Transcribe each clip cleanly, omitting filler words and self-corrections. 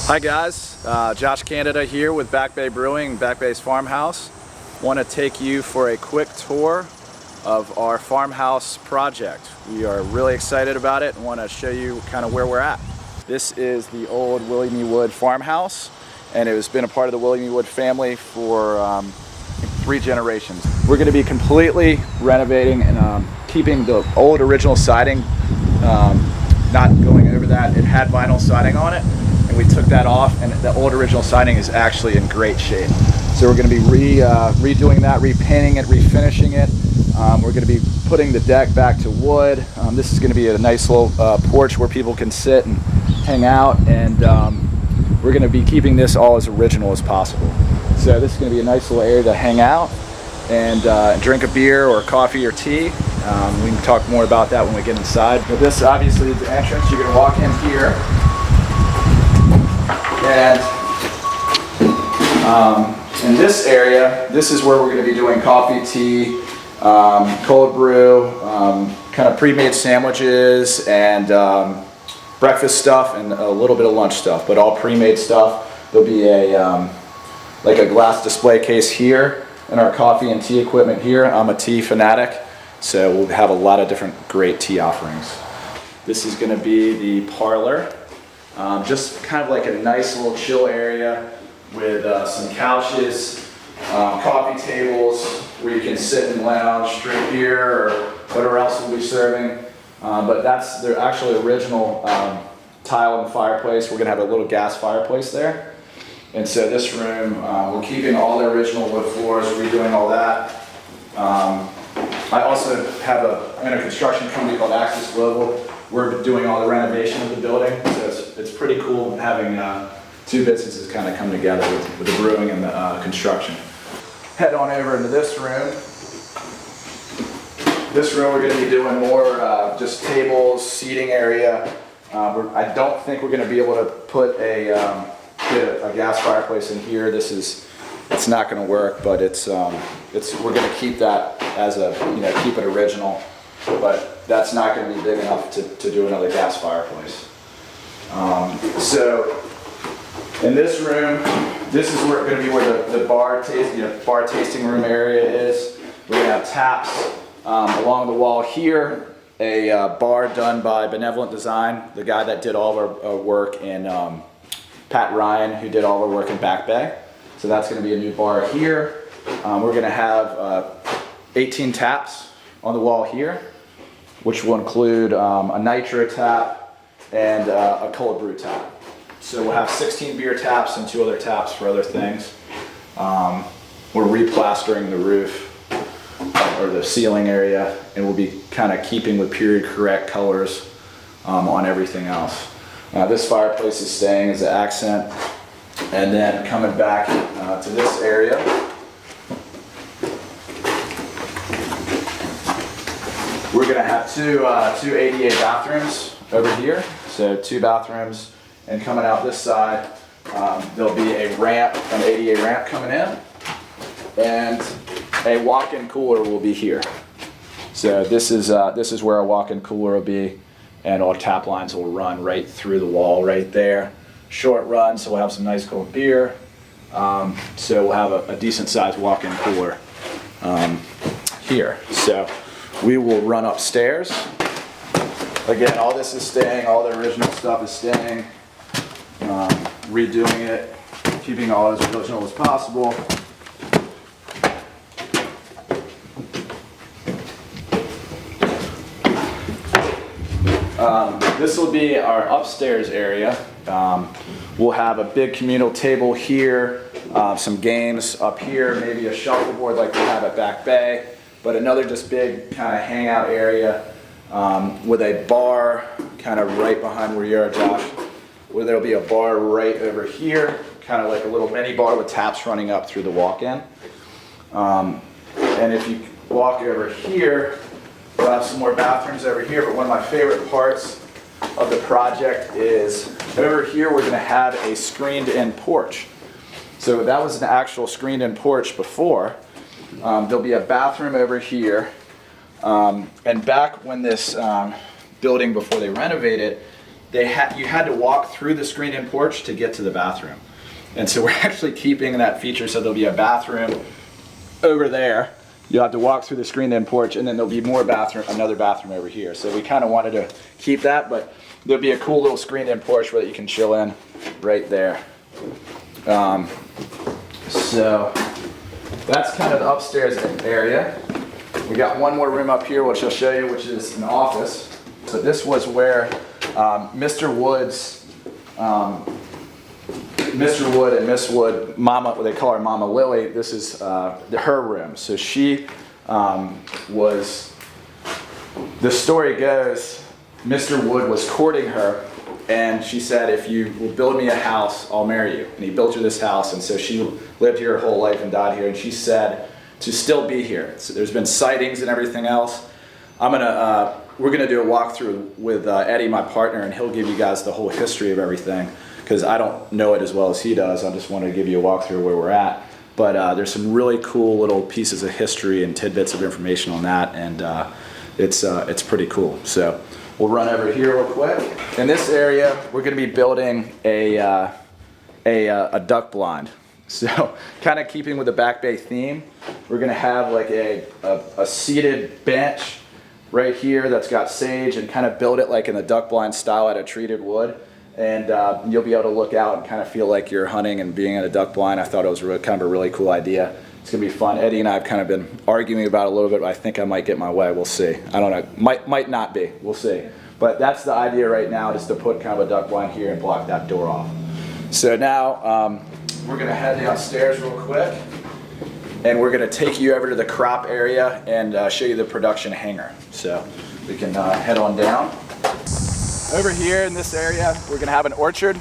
Hi guys, Josh Canada here with Back Bay Brewing, Back Bay's Farmhouse. Want to take you for a quick tour of our farmhouse project. We are really excited about it and want to show you kind of where we're at. This is the old Willie Me Wood farmhouse, and it has been a part of the Willie Me Wood family for 3 generations. We're going to be completely renovating and keeping the old original siding, not going over that. It had vinyl siding on it, and we took that off, and the old original siding is actually in great shape. So we're going to be redoing that, repainting it, refinishing it. We're going to be putting the deck back to wood. This is going to be a nice little porch where people can sit and hang out, and we're going to be keeping this all as original as possible. So this is going to be a nice little area to hang out and drink a beer or coffee or tea. We can talk more about that when we get inside. But this obviously is the entrance. You're going to walk in here, and in this area, this is where we're going to be doing coffee, tea, cold brew, kind of pre-made sandwiches, and breakfast stuff, and a little bit of lunch stuff, but all pre-made stuff. There'll be like a glass display case here, and our coffee and tea equipment here. I'm a tea fanatic, so we'll have a lot of different great tea offerings. This is going to be the parlor, just kind of like a nice little chill area with some couches, coffee tables where you can sit and lounge, drink beer, or whatever else we'll be serving. But that's the actual original tile and fireplace. We're going to have a little gas fireplace there. And so this room, we're keeping all the original wood floors, redoing all that. I also have I'm in a construction company called Access Global. We're doing all the renovation of the building, so it's pretty cool having 2 businesses kind of come together with the brewing and the construction. Head on over into this room. This room we're going to be doing more just tables, seating area. I don't think we're going to be able to put a gas fireplace in here. It's not going to work, but we're going to keep that as keep it original. But that's not going to be big enough to do another gas fireplace. So in this room, this is going to be where the bar tasting room area is. We're going to have taps along the wall here. A bar done by Benevolent Design, the guy that did all of our work in Pat Ryan, who did all our work in Back Bay. So that's going to be a new bar here. We're going to have 18 taps on the wall here, which will include a nitro tap and a cold brew tap. So we'll have 16 beer taps and 2 other taps for other things. We're replastering the roof or the ceiling area, and we'll be kind of keeping with period correct colors on everything else. This fireplace is staying as an accent, and then coming back to this area, we're going to have two ADA bathrooms over here. So 2 bathrooms, and coming out this side, there'll be a ramp, an ADA ramp coming in, and a walk-in cooler will be here. So this is where our walk-in cooler will be, and all tap lines will run right through the wall right there. Short run, so we'll have some nice cold beer. So we'll have a decent sized walk-in cooler here. So we will run upstairs. Again, all this is staying, all the original stuff is staying. Redoing it, keeping all as original as possible. This will be our upstairs area. We'll have a big communal table here, some games up here, maybe a shuffleboard like we have at Back Bay, but another just big kind of hangout area with a bar kind of right behind where you are, Josh, where there'll be a bar right over here, kind of like a little mini bar with taps running up through the walk-in. And if you walk over here, we'll have some more bathrooms over here, but one of my favorite parts of the project is over here we're going to have a screened-in porch. So that was an actual screened-in porch before. There'll be a bathroom over here, and back when this building, before they renovated, you had to walk through the screened-in porch to get to the bathroom. And so we're actually keeping that feature, so there'll be a bathroom over there. You'll have to walk through the screened-in porch, and then there'll be another bathroom over here. So we kind of wanted to keep that, but there'll be a cool little screened-in porch where you can chill in right there. So that's kind of the upstairs area. We got one more room up here, which I'll show you, which is an office. So this was where Mr. Wood's, Mr. Wood and Miss Wood, Mama, they call her Mama Lily. This is her room. So she the story goes, Mr. Wood was courting her, and she said, if you will build me a house, I'll marry you. And he built her this house, and so she lived here her whole life and died here. And she said to still be here. So there's been sightings and everything else. We're gonna do a walkthrough with Eddie, my partner, and he'll give you guys the whole history of everything, because I don't know it as well as he does. I just wanted to give you a walkthrough where we're at. But there's some really cool little pieces of history and tidbits of information on that, and it's pretty cool. So we'll run over here real quick. In this area, we're going to be building a duck blind. So kind of keeping with the Back Bay theme, we're going to have like a seated bench right here that's got sage, and kind of build it like in the duck blind style out of treated wood. And you'll be able to look out and kind of feel like you're hunting and being in a duck blind. I thought it was kind of a really cool idea. It's gonna be fun. Eddie and I have kind of been arguing about it a little bit, but I think I might get my way. We'll see. I don't know. Might not be. We'll see. But that's the idea right now, is to put kind of a duck blind here and block that door off. So now we're gonna head downstairs real quick, and we're gonna take you over to the crop area and show you the production hangar. So we can head on down. Over here in this area, we're gonna have an orchard.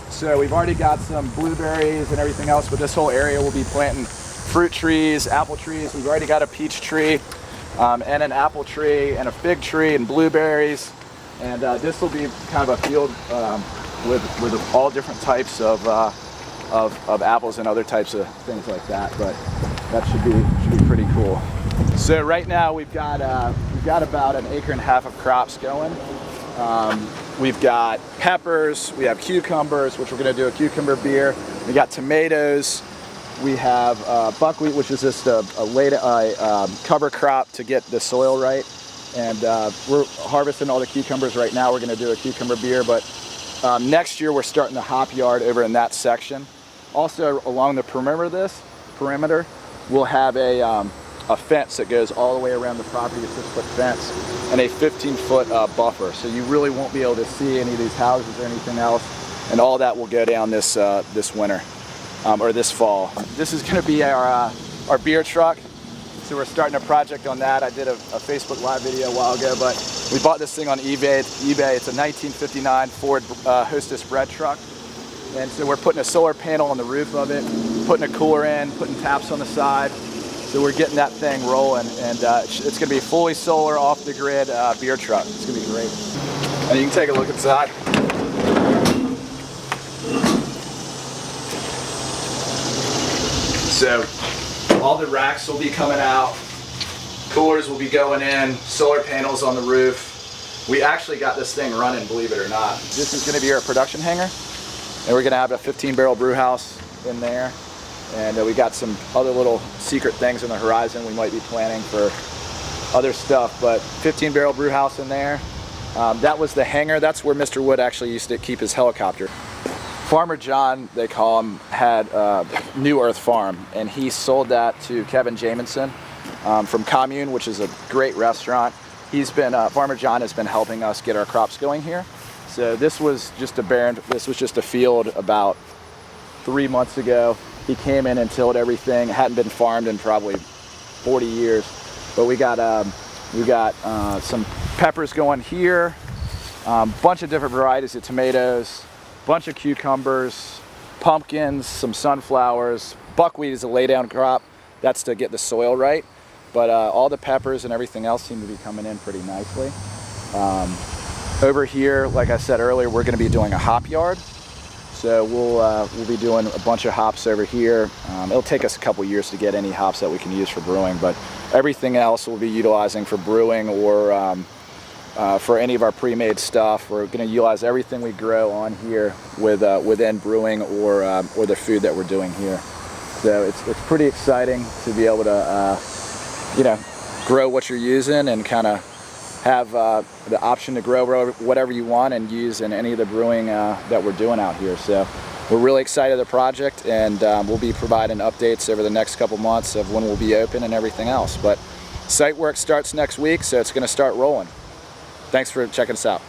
So we've already got some blueberries and everything else, but this whole area will be planting fruit trees, apple trees. We've already got a peach tree and an apple tree and a fig tree and blueberries. And this will be kind of a field with all different types of apples and other types of things like that. But that should be pretty cool. So right now we've got about 1.5 acres of crops going. We've got peppers, we have cucumbers, which we're going to do a cucumber beer. We got tomatoes. We have buckwheat, which is just a cover crop to get the soil right. And we're harvesting all the cucumbers right now. We're going to do a cucumber beer, but next year we're starting the hop yard over in that section. Also along the perimeter, we'll have a fence that goes all the way around the property, a 6-foot fence, and a 15-foot buffer. So you really won't be able to see any of these houses or anything else, and all that will go down this winter, or this fall. This is going to be our beer truck. So we're starting a project on that. I did a Facebook Live video a while ago, but we bought this thing on eBay. It's a 1959 Ford Hostess bread truck. And so we're putting a solar panel on the roof of it, putting a cooler in, putting taps on the side. So we're getting that thing rolling, and it's going to be fully solar, off the grid beer truck. It's going to be great. And you can take a look inside. So all the racks will be coming out, coolers will be going in, solar panels on the roof. We actually got this thing running, believe it or not. This is going to be our production hangar, and we're going to have a 15-barrel brew house in there. And we got some other little secret things on the horizon we might be planning for other stuff, but 15-barrel brew house in there. That was the hangar. That's where Mr. Wood actually used to keep his helicopter. Farmer John, they call him, had New Earth Farm, and he sold that to Kevin Jamison from Commune, which is a great restaurant. Farmer John has been helping us get our crops going here. So this was just a field about 3 months ago. He came in and tilled everything. It hadn't been farmed in probably 40 years. But we got some peppers going here, bunch of different varieties of tomatoes, bunch of cucumbers, pumpkins, some sunflowers. Buckwheat is a laydown crop. That's to get the soil right. But all the peppers and everything else seem to be coming in pretty nicely. Over here, like I said earlier, we're going to be doing a hop yard. So we'll be doing a bunch of hops over here. It'll take us a couple years to get any hops that we can use for brewing, but everything else we'll be utilizing for brewing or for any of our pre-made stuff. We're going to utilize everything we grow on here within brewing or the food that we're doing here. So it's pretty exciting to be able to grow what you're using and kind of have the option to grow whatever you want and use in any of the brewing that we're doing out here. So we're really excited about the project, and we'll be providing updates over the next couple months of when we'll be open and everything else. But site work starts next week, so it's going to start rolling. Thanks for checking us out.